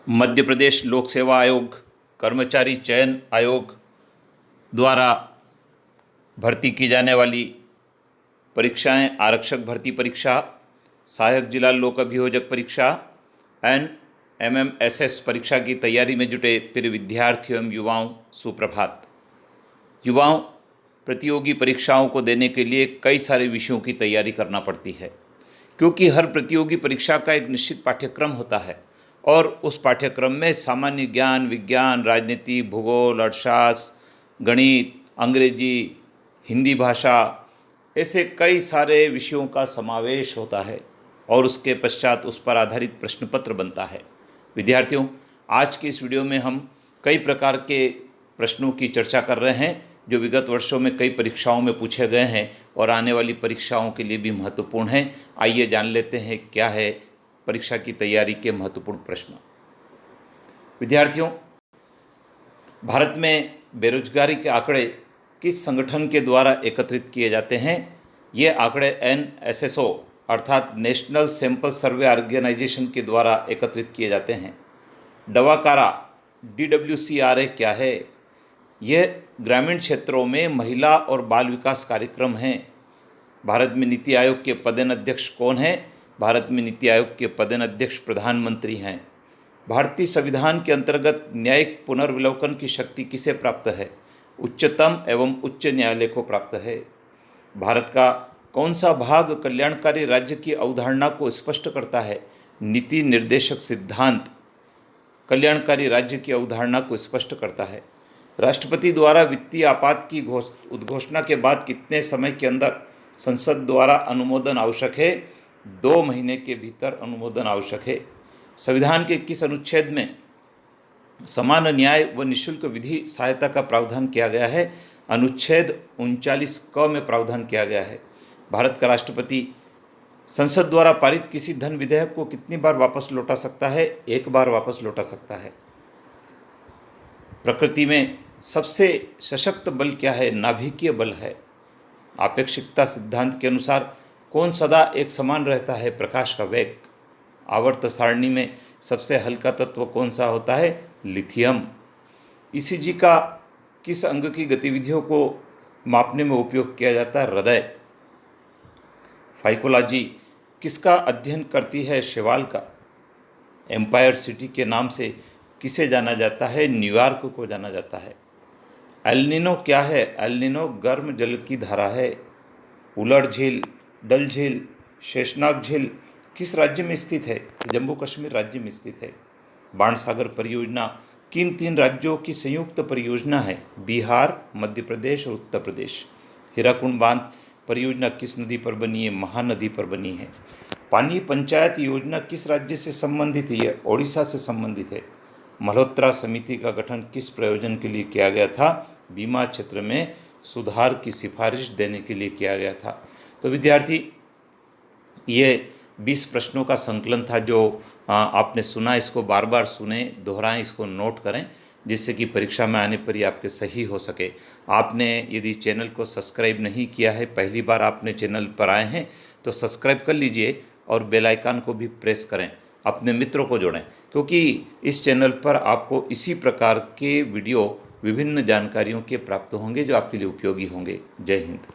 मध्य प्रदेश लोक सेवा आयोग, कर्मचारी चयन आयोग द्वारा भर्ती की जाने वाली परीक्षाएं आरक्षक भर्ती परीक्षा, सहायक जिला लोक अभियोजक परीक्षा एंड MMSS परीक्षा की तैयारी में जुटे प्रिय विद्यार्थियों एवं युवाओं सुप्रभात। युवाओं, प्रतियोगी परीक्षाओं को देने के लिए कई सारे विषयों की तैयारी करना पड़ती है, क्योंकि हर प्रतियोगी परीक्षा का एक निश्चित पाठ्यक्रम होता है और उस पाठ्यक्रम में सामान्य ज्ञान, विज्ञान, राजनीति, भूगोल, अर्थशास्त्र, गणित, अंग्रेजी, हिंदी भाषा, ऐसे कई सारे विषयों का समावेश होता है और उसके पश्चात उस पर आधारित प्रश्न पत्र बनता है। विद्यार्थियों, आज की इस वीडियो में हम कई प्रकार के प्रश्नों की चर्चा कर रहे हैं जो विगत वर्षों में कई परीक्षाओं में पूछे गए हैं और आने वाली परीक्षाओं के लिए भी महत्वपूर्ण हैं। आइए जान लेते हैं क्या है परीक्षा की तैयारी के महत्वपूर्ण प्रश्न। विद्यार्थियों, भारत में बेरोजगारी के आंकड़े किस संगठन के द्वारा एकत्रित किए जाते हैं? ये आंकड़े NSSO अर्थात नेशनल सैंपल सर्वे ऑर्गेनाइजेशन के द्वारा एकत्रित किए जाते हैं। डवाकारा DWCRA क्या है? यह ग्रामीण क्षेत्रों में महिला और बाल विकास कार्यक्रम हैं। भारत में नीति आयोग के पदेन अध्यक्ष कौन हैं? भारत में नीति आयोग के पदेन अध्यक्ष प्रधानमंत्री हैं। भारतीय संविधान के अंतर्गत न्यायिक पुनर्विलोकन की शक्ति किसे प्राप्त है? उच्चतम एवं उच्च न्यायालय को प्राप्त है। भारत का कौन सा भाग कल्याणकारी राज्य की अवधारणा को स्पष्ट करता है? नीति निर्देशक सिद्धांत कल्याणकारी राज्य की अवधारणा को स्पष्ट करता है। राष्ट्रपति द्वारा वित्तीय आपात की उद्घोषणा के बाद कितने समय के अंदर संसद द्वारा अनुमोदन आवश्यक है? 2 महीने के भीतर अनुमोदन आवश्यक है। संविधान के किस अनुच्छेद में समान न्याय व निःशुल्क विधि सहायता का प्रावधान किया गया है? अनुच्छेद 39 क में प्रावधान किया गया है। भारत का राष्ट्रपति संसद द्वारा पारित किसी धन विधेयक को कितनी बार वापस लौटा सकता है? 1 बार वापस लौटा सकता है। प्रकृति में सबसे सशक्त बल क्या है? नाभिकीय बल है। आपेक्षिकता सिद्धांत के अनुसार कौन सदा एक समान रहता है? प्रकाश का वेग। आवर्त सारणी में सबसे हल्का तत्व कौन सा होता है? लिथियम। ECG का किस अंग की गतिविधियों को मापने में उपयोग किया जाता है? हृदय। फाइकोलॉजी किसका अध्ययन करती है? शैवाल का। एम्पायर सिटी के नाम से किसे जाना जाता है? न्यूयॉर्क को जाना जाता है। एल नीनो क्या है? एल नीनो गर्म जल की धारा है। उलड़ झील, डल झील, शेषनाग झील किस राज्य में स्थित है? जम्मू कश्मीर राज्य में स्थित है। बाणसागर परियोजना किन 3 राज्यों की संयुक्त परियोजना है? बिहार, मध्य प्रदेश और उत्तर प्रदेश। हीराकुंड बांध परियोजना किस नदी पर बनी है? महानदी पर बनी है। पानी पंचायत योजना किस राज्य से संबंधित है? यह ओडिशा से संबंधित है। मल्होत्रा समिति का गठन किस प्रयोजन के लिए किया गया था? बीमा क्षेत्र में सुधार की सिफारिश देने के लिए किया गया था। तो विद्यार्थी, ये 20 प्रश्नों का संकलन था जो आपने सुना। इसको बार बार सुने, दोहराएं, इसको नोट करें, जिससे कि परीक्षा में आने पर ही आपके सही हो सके। आपने यदि चैनल को सब्सक्राइब नहीं किया है, पहली बार आपने चैनल पर आए हैं, तो सब्सक्राइब कर लीजिए और बेल आइकन को भी प्रेस करें। अपने मित्रों को जोड़ें, क्योंकि इस चैनल पर आपको इसी प्रकार के वीडियो विभिन्न जानकारियों के प्राप्त होंगे जो आपके लिए उपयोगी होंगे। जय हिंद।